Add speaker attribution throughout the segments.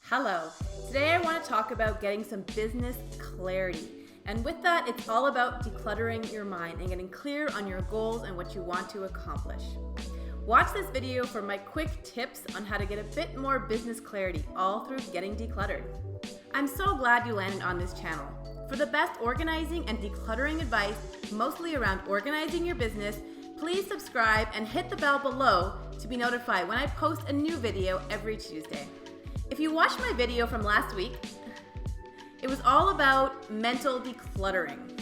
Speaker 1: Hello. Today I want to talk about getting some business clarity. And with that, it's all about decluttering your mind and getting clear on your goals and what you want to accomplish. Watch this video for my quick tips on how to get a bit more business clarity, all through getting decluttered. I'm so glad you landed on this channel. For the best organizing and decluttering advice, mostly around organizing your business, please subscribe and hit the bell below to be notified when I post a new video every Tuesday. If you watched my video from last week, it was all about mental decluttering.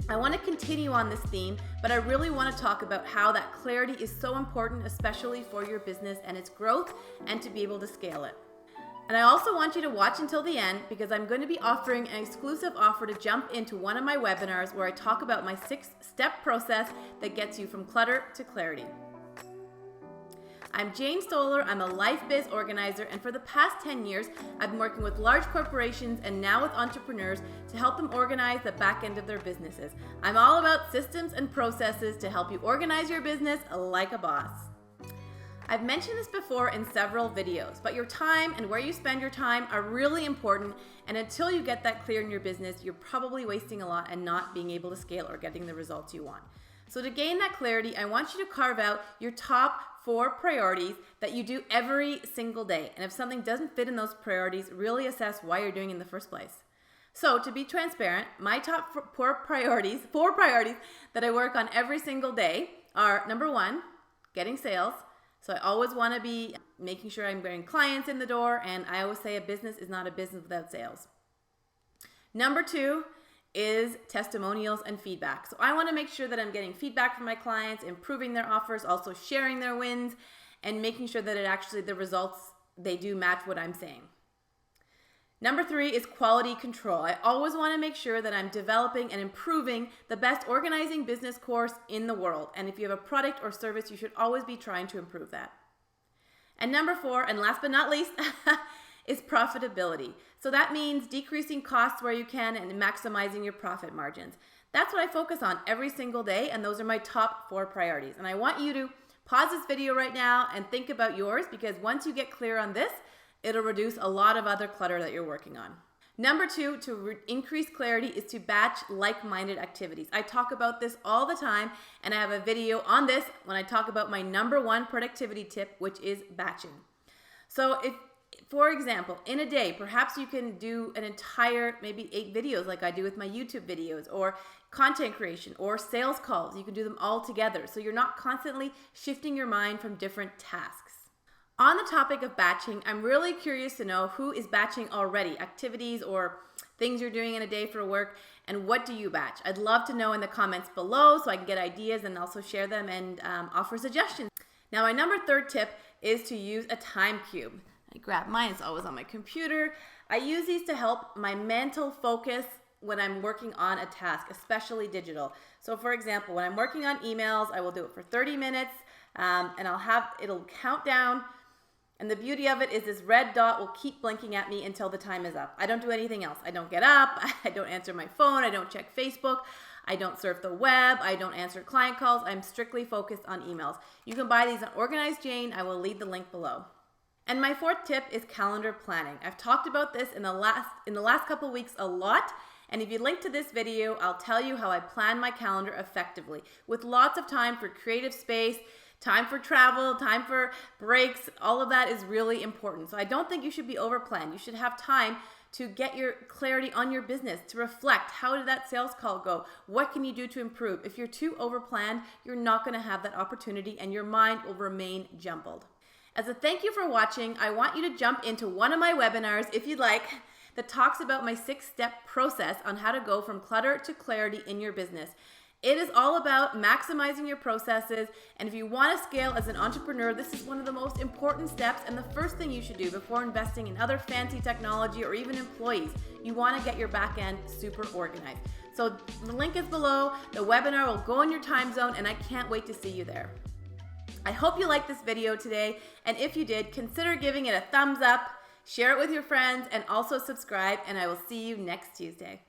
Speaker 1: I want to continue on this theme, but I really want to talk about how that clarity is so important, especially for your business and its growth, and to be able to scale it. And I also want you to watch until the end because I'm going to be offering an exclusive offer to jump into one of my webinars where I talk about my 6-step process that gets you from clutter to clarity. I'm Jane Stoller, I'm a life biz organizer, and for the past 10 years, I've been working with large corporations and now with entrepreneurs to help them organize the back end of their businesses. I'm all about systems and processes to help you organize your business like a boss. I've mentioned this before in several videos, but your time and where you spend your time are really important, and until you get that clear in your business, you're probably wasting a lot and not being able to scale or getting the results you want. So to gain that clarity, I want you to carve out your top 4 priorities that you do every single day. And if something doesn't fit in those priorities, really assess why you're doing it in the first place. So to be transparent, my top 4 priorities that I work on every single day are: number 1, getting sales. So I always want to be making sure I'm getting clients in the door, and I always say a business is not a business without sales. Number 2 is testimonials and feedback. So I want to make sure that I'm getting feedback from my clients, improving their offers, also sharing their wins, and making sure that the results they do match what I'm saying. Number 3 is quality control. I always want to make sure that I'm developing and improving the best organizing business course in the world. And if you have a product or service, you should always be trying to improve that. And number 4, and last but not least, is profitability. So that means decreasing costs where you can and maximizing your profit margins. That's what I focus on every single day, and those are my top 4 priorities. And I want you to pause this video right now and think about yours, because once you get clear on this, it'll reduce a lot of other clutter that you're working on. Number 2, to increase clarity, is to batch like-minded activities. I talk about this all the time, and I have a video on this when I talk about my number 1 productivity tip, which is batching. So if, for example, in a day, perhaps you can do an entire, maybe 8 videos like I do with my YouTube videos, or content creation, or sales calls. You can do them all together, so you're not constantly shifting your mind from different tasks. On the topic of batching, I'm really curious to know who is batching already, activities or things you're doing in a day for work, and what do you batch? I'd love to know in the comments below so I can get ideas and also share them and offer suggestions. Now, my number 3 tip is to use a time cube. I grab mine, it's always on my computer. I use these to help my mental focus when I'm working on a task, especially digital. So for example, when I'm working on emails, I will do it for 30 minutes and it'll count down. And the beauty of it is this red dot will keep blinking at me until the time is up. I don't do anything else. I don't get up, I don't answer my phone, I don't check Facebook, I don't surf the web, I don't answer client calls. I'm strictly focused on emails. You can buy these on Organized Jane. I will leave the link below. And my 4th tip is calendar planning. I've talked about this in the last couple of weeks a lot. And if you link to this video, I'll tell you how I plan my calendar effectively with lots of time for creative space, time for travel, time for breaks. All of that is really important. So I don't think you should be overplanned. You should have time to get your clarity on your business, to reflect, how did that sales call go? What can you do to improve? If you're too overplanned, you're not going to have that opportunity and your mind will remain jumbled. As a thank you for watching, I want you to jump into one of my webinars, if you'd like, that talks about my 6-step process on how to go from clutter to clarity in your business. It is all about maximizing your processes, and if you want to scale as an entrepreneur, this is one of the most important steps and the first thing you should do before investing in other fancy technology or even employees. You want to get your back end super organized. So the link is below. The webinar will go in your time zone, and I can't wait to see you there. I hope you liked this video today, and if you did, consider giving it a thumbs up, share it with your friends, and also subscribe, and I will see you next Tuesday.